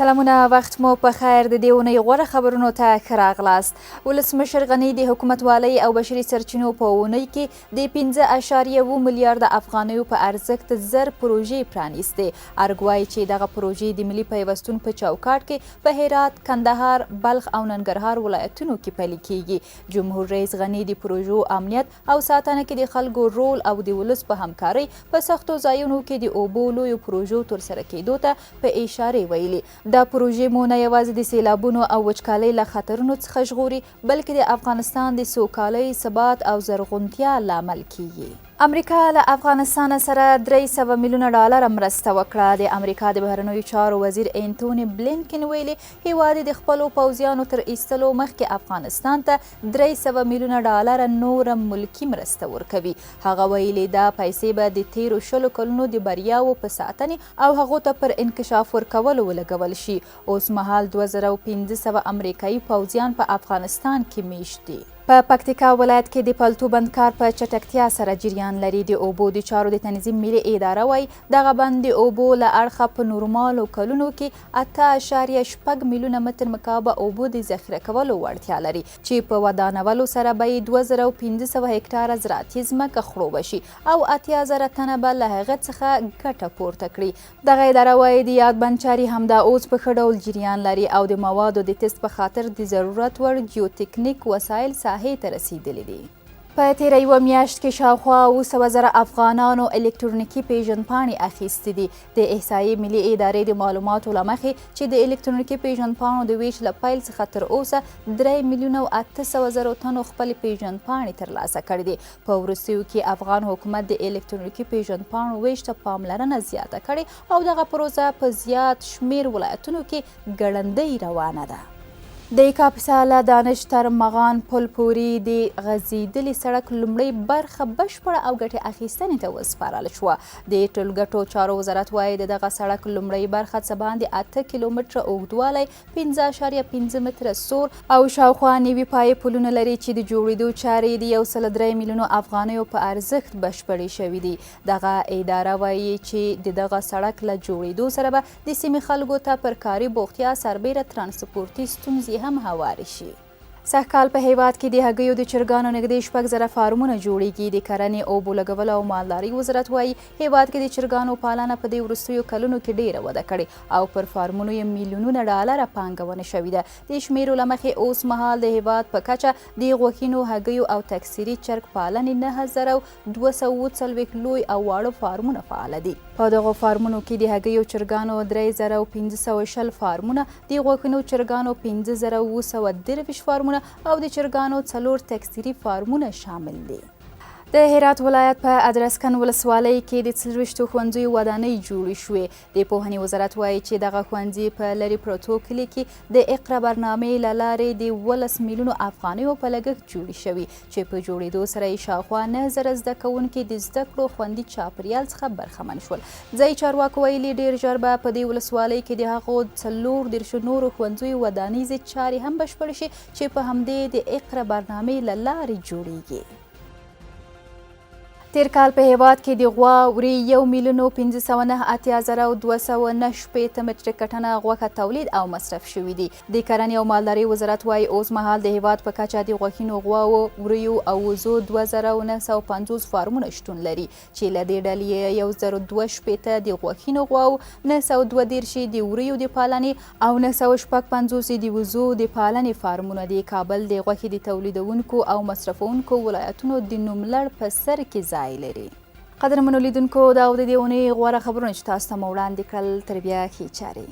سلامونه، وخت مو په خیر. د دې اونۍ غوره خبرونو ته ښه راغلاست. ولسمشر غني د حکومتوالۍ او بشري سرچینو په اونۍ کې د 5.7 میلیارده افغانیو په ارزښت زر پروژې پرانیستې. ارګ وایي چې دغه پروژې د ملي پیوستون په چوکاټ کې په هرات، کندهار، بلخ او ننګرهار ولایتونو کې پلي کیږي. جمهور رئیس غني د پروژو امنیت او ساتنه کې د خلکو رول او د ولس په همکارۍ په سختو ځایونو کې د اوبو لویو پروژو ترسره کېدو ته په اشاره ویلي. دا پروژې مو نه یوازې د سیلابونو او وچکالۍ له خطرونو څخه ژغوري، بلکې د افغانستان د سوکالۍ، ثبات او زرغونتیا لامل کیږي. امریکا له افغانستان سره 300 میلیونه ډالر مرسته وکړه. د امریکا د بهرنیو چارو وزیر انټوني بلینکن ویلي هیواد د خپلو پوځیانو تر ایستلو مخکې افغانستان ته 300 میلیونه ډالر نور ملکي مرسته ورکوي. هغه ویلي دا پیسې به د تیرو 20 کلونو د بریاوو په ساتنې او هغو ته پر انکشاف ورکولو ولګول شي. اوس مهال 2500 امریکایي پوځیان په افغانستان کې میشت دي. په پکتیکا ولایت کې د پلتو بند کار په چټکتیا سره جریان لري. د اوبو د چارو د تنظیم ملي اداره وایي دغه بند د اوبو له اړخه په نورمالو کلونو کې 8.6 میلیونه متر مکعب اوبو د ذخیره کولو وړتیا لري، چې په ودانولو سره به 2500 هکټاره زراعتي ځمکه خړوبه شي او 80,000 تنه به له هغه څخه ګټه پورته کړي. دغه اداره وایي د یاد بند چارې همدا اوس په ښه ډول جریان لري او د موادو د ټیسټ په خاطر د ضرورت وړ جیوتکنیک وسایل ساحې ته رسیدلي دي. په تیره یوه میاشت کې شاوخوا 700,000 افغانانو الکترونیکي پیژندپاڼې اخیستې دي. د احصایې ملي ادارې د معلوماتو له مخې چې د الکترونیکي پیژندپاڼو د ویش له پیل څخه تر اوسه 3,800,000 تنو خپلې پیژندپاڼې ترلاسه کړې دي. په وروستیو کې افغان حکومت د الکترونیکي پیژندپاڼو ویش ته پاملرنه زیاته کړې او دغه پروسه په زیات شمیر ولایتونو کې ګړندۍ روانه ده. د کاپیسا له دانش تر مغان پل پورې د غځېدلي سړک لومړۍ برخه بشپړه او ګټې اخیستنې ته وسپارله شوه. د ټولګټو چارو وزارت وایي د دغه سړک لومړۍ برخه څه باندې 8 کیلومتره اوږدوالی، 15.5 متره سور او شاوخوا نوي پایې پلونه لري چې د جوړېدو چارې د 103 میلیونو افغانیو په ارزښت بشپړې شوي دي. دغه اداره وایي چې د دغه سړک له جوړېدو سره به د سیمې خلکو ته پر کاري بوختیا سربیره ترانسپورتي ستونزې هم هوارې شي. سږکال په هیواد کې د هګیو د چرګانو نږدې 6,000 فارمونه جوړیږي. د کرنې، اوبو لګولو او مالدارۍ وزارت وایي هیواد کې د چرګانو پالنه په دې وروستیو کلونو کې ډیره وده کړې او پر فارمونو یې میلیونونه ډالره پانګونه شوې ده. د شمیرو له مخې اوس مهال د هیواد په کچه د غوښینو، هګیو او تکثیري چرګ پالنې 9,240 لوی او واړه فارمونه فعال دي. په دغو فارمونو کې د هګیو چرګانو 3,520 فارمونه، د غوښینو چرګانو 5,730 فارمونه او د چرګانو 4 تکثیري فارمونه شامل دي. د هرات ولایت په ادرسکن ولسوالۍ کې د 24 ښوونځیو ودانۍ جوړې شوې. د پوهنې وزارت وایي چې دغه ښوونځي په لرې پرتو کلي کې د اقرا برنامې له لارې د 18 میلیونو افغانیو په لګښت جوړې شوي، چې په جوړېدو سره یې شاوخوا 9,000 زده کوونکي د زده کړو خوندي چاپریال څخه برخمن شول. ځایي چارواکو ویلي ډېر ژر به په دې ولسوالۍ کې د هغو 14 نورو ښوونځیو ودانیزې چارې هم بشپړې شي چې په همدې د اقرا برنامې له لارې جوړیږي. تیر کال په هیواد کې د غوا وړۍ 1,509,209 متره کټنه غوښه تولید او مصرف شوي دي. د کرنې او مالدارۍ وزارت وایي اوس مهال د هیواد په کچه د غوښینو غواوو، وړیو او وزو 2,950 فارمونه شتون لري، چې له دې ډلې 1,062 د غوښینو غواوو، 932 د وړیو د پالنې او 956 د وزو د پالنې فارمونه دي. کابل د غوښې د تولیدونکو او مصرفونکو ولایتونو د نوملړ په سر کې ځای لري. قدرمنو لیدونکو، دا د دې اونۍ غوره خبرونه چې تاسو ته مو وړاندې کړل. تر بیا ښې چارې.